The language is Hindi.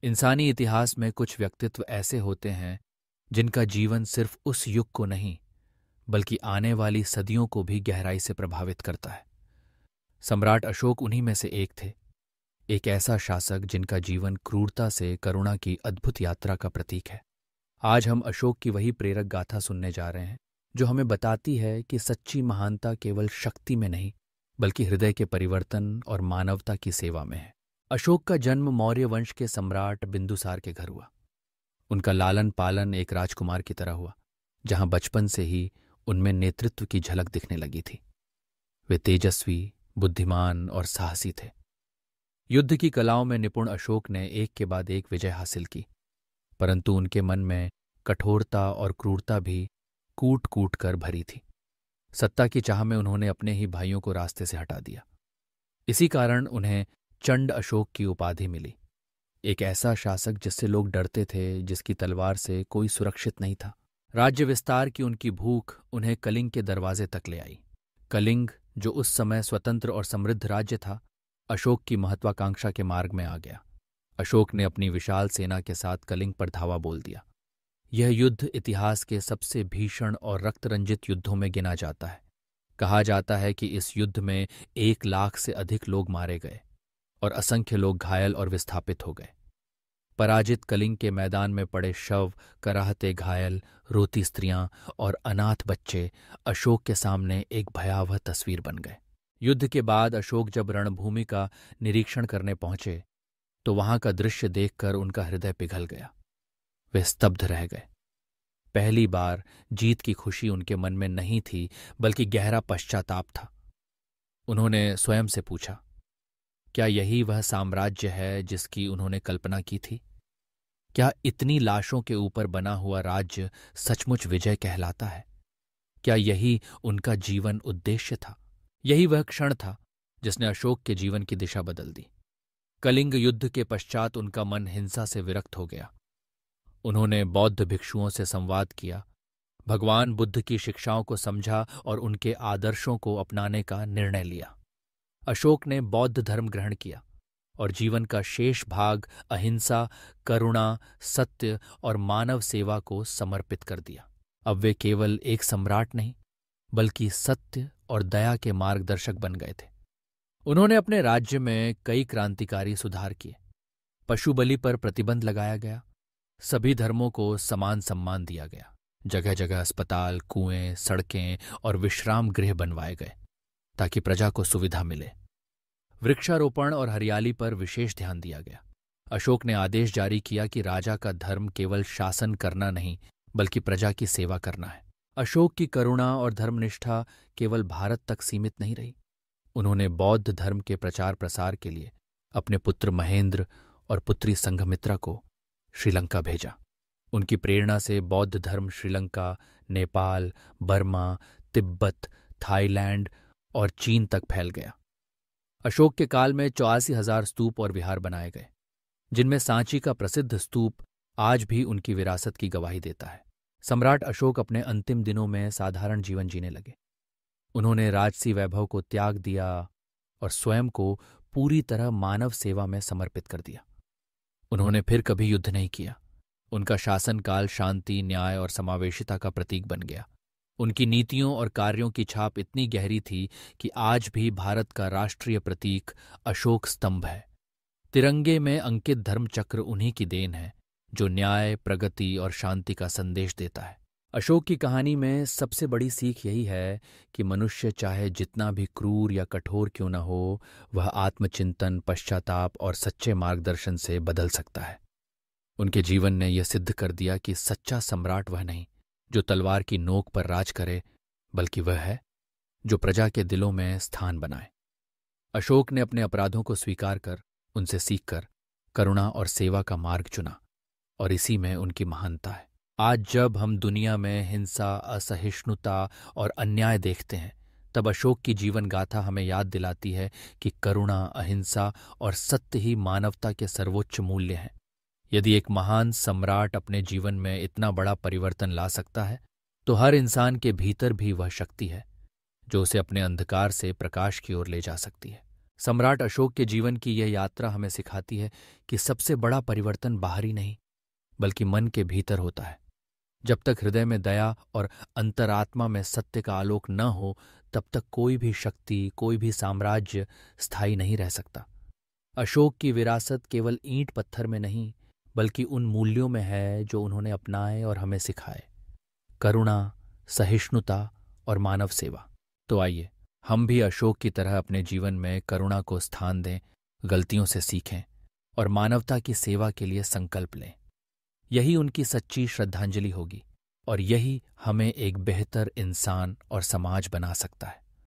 इंसानी इतिहास में कुछ व्यक्तित्व ऐसे होते हैं जिनका जीवन सिर्फ उस युग को नहीं बल्कि आने वाली सदियों को भी गहराई से प्रभावित करता है। सम्राट अशोक उन्हीं में से एक थे, एक ऐसा शासक जिनका जीवन क्रूरता से करुणा की अद्भुत यात्रा का प्रतीक है। आज हम अशोक की वही प्रेरक गाथा सुनने जा रहे हैं जो हमें बताती है कि सच्ची महानता केवल शक्ति में नहीं बल्कि हृदय के परिवर्तन और मानवता की सेवा में है। अशोक का जन्म मौर्य वंश के सम्राट बिंदुसार के घर हुआ। उनका लालन पालन एक राजकुमार की तरह हुआ, जहां बचपन से ही उनमें नेतृत्व की झलक दिखने लगी थी। वे तेजस्वी, बुद्धिमान और साहसी थे। युद्ध की कलाओं में निपुण अशोक ने एक के बाद एक विजय हासिल की, परंतु उनके मन में कठोरता और क्रूरता भी कूट कूट कर भरी थी। सत्ता की चाह में उन्होंने अपने ही भाइयों को रास्ते से हटा दिया। इसी कारण उन्हें चंड अशोक की उपाधि मिली, एक ऐसा शासक जिससे लोग डरते थे, जिसकी तलवार से कोई सुरक्षित नहीं था। राज्य विस्तार की उनकी भूख उन्हें कलिंग के दरवाजे तक ले आई। कलिंग, जो उस समय स्वतंत्र और समृद्ध राज्य था, अशोक की महत्वाकांक्षा के मार्ग में आ गया। अशोक ने अपनी विशाल सेना के साथ कलिंग पर धावा बोल दिया। यह युद्ध इतिहास के सबसे भीषण और रक्तरंजित युद्धों में गिना जाता है। कहा जाता है कि इस युद्ध में 1 लाख से अधिक लोग मारे गए और असंख्य लोग घायल और विस्थापित हो गए। पराजित कलिंग के मैदान में पड़े शव, कराहते घायल, रोती स्त्रियां और अनाथ बच्चे अशोक के सामने एक भयावह तस्वीर बन गए। युद्ध के बाद अशोक जब रणभूमि का निरीक्षण करने पहुंचे तो वहां का दृश्य देखकर उनका हृदय पिघल गया। वे स्तब्ध रह गए। पहली बार जीत की खुशी उनके मन में नहीं थी बल्कि गहरा पश्चाताप था। उन्होंने स्वयं से पूछा, क्या यही वह साम्राज्य है जिसकी उन्होंने कल्पना की थी? क्या इतनी लाशों के ऊपर बना हुआ राज्य सचमुच विजय कहलाता है? क्या यही उनका जीवन उद्देश्य था? यही वह क्षण था जिसने अशोक के जीवन की दिशा बदल दी। कलिंग युद्ध के पश्चात उनका मन हिंसा से विरक्त हो गया। उन्होंने बौद्ध भिक्षुओं से संवाद किया, भगवान बुद्ध की शिक्षाओं को समझा और उनके आदर्शों को अपनाने का निर्णय लिया। अशोक ने बौद्ध धर्म ग्रहण किया और जीवन का शेष भाग अहिंसा, करुणा, सत्य और मानव सेवा को समर्पित कर दिया। अब वे केवल एक सम्राट नहीं बल्कि सत्य और दया के मार्गदर्शक बन गए थे। उन्होंने अपने राज्य में कई क्रांतिकारी सुधार किए। पशु बलि पर प्रतिबंध लगाया गया। सभी धर्मों को समान सम्मान दिया गया। जगह जगह अस्पताल, कुएं, सड़कें और विश्राम गृह बनवाए गए ताकि प्रजा को सुविधा मिले। वृक्षारोपण और हरियाली पर विशेष ध्यान दिया गया। अशोक ने आदेश जारी किया कि राजा का धर्म केवल शासन करना नहीं बल्कि प्रजा की सेवा करना है। अशोक की करुणा और धर्मनिष्ठा केवल भारत तक सीमित नहीं रही। उन्होंने बौद्ध धर्म के प्रचार प्रसार के लिए अपने पुत्र महेंद्र और पुत्री संघमित्रा को श्रीलंका भेजा। उनकी प्रेरणा से बौद्ध धर्म श्रीलंका, नेपाल, बर्मा, तिब्बत, थाईलैंड और चीन तक फैल गया। अशोक के काल में 84,000 स्तूप और विहार बनाए गए, जिनमें सांची का प्रसिद्ध स्तूप आज भी उनकी विरासत की गवाही देता है। सम्राट अशोक अपने अंतिम दिनों में साधारण जीवन जीने लगे। उन्होंने राजसी वैभव को त्याग दिया और स्वयं को पूरी तरह मानव सेवा में समर्पित कर दिया। उन्होंने फिर कभी युद्ध नहीं किया। उनका शासनकाल शांति, न्याय और समावेशिता का प्रतीक बन गया। उनकी नीतियों और कार्यों की छाप इतनी गहरी थी कि आज भी भारत का राष्ट्रीय प्रतीक अशोक स्तंभ है। तिरंगे में अंकित धर्मचक्र उन्हीं की देन है, जो न्याय, प्रगति और शांति का संदेश देता है। अशोक की कहानी में सबसे बड़ी सीख यही है कि मनुष्य चाहे जितना भी क्रूर या कठोर क्यों न हो, वह आत्मचिंतन, पश्चाताप और सच्चे मार्गदर्शन से बदल सकता है। उनके जीवन ने यह सिद्ध कर दिया कि सच्चा सम्राट वह नहीं जो तलवार की नोक पर राज करे, बल्कि वह है जो प्रजा के दिलों में स्थान बनाए। अशोक ने अपने अपराधों को स्वीकार कर, उनसे सीखकर करुणा और सेवा का मार्ग चुना, और इसी में उनकी महानता है। आज जब हम दुनिया में हिंसा, असहिष्णुता और अन्याय देखते हैं, तब अशोक की जीवन गाथा हमें याद दिलाती है कि करुणा, अहिंसा और सत्य ही मानवता के सर्वोच्च मूल्य हैं। यदि एक महान सम्राट अपने जीवन में इतना बड़ा परिवर्तन ला सकता है, तो हर इंसान के भीतर भी वह शक्ति है जो उसे अपने अंधकार से प्रकाश की ओर ले जा सकती है। सम्राट अशोक के जीवन की यह यात्रा हमें सिखाती है कि सबसे बड़ा परिवर्तन बाहरी नहीं बल्कि मन के भीतर होता है। जब तक हृदय में दया और अंतरात्मा में सत्य का आलोक न हो, तब तक कोई भी शक्ति, कोई भी साम्राज्य स्थायी नहीं रह सकता। अशोक की विरासत केवल ईंट पत्थर में नहीं बल्कि उन मूल्यों में है जो उन्होंने अपनाए और हमें सिखाए: करुणा, सहिष्णुता और मानव सेवा। तो आइए हम भी अशोक की तरह अपने जीवन में करुणा को स्थान दें, गलतियों से सीखें और मानवता की सेवा के लिए संकल्प लें। यही उनकी सच्ची श्रद्धांजलि होगी और यही हमें एक बेहतर इंसान और समाज बना सकता है।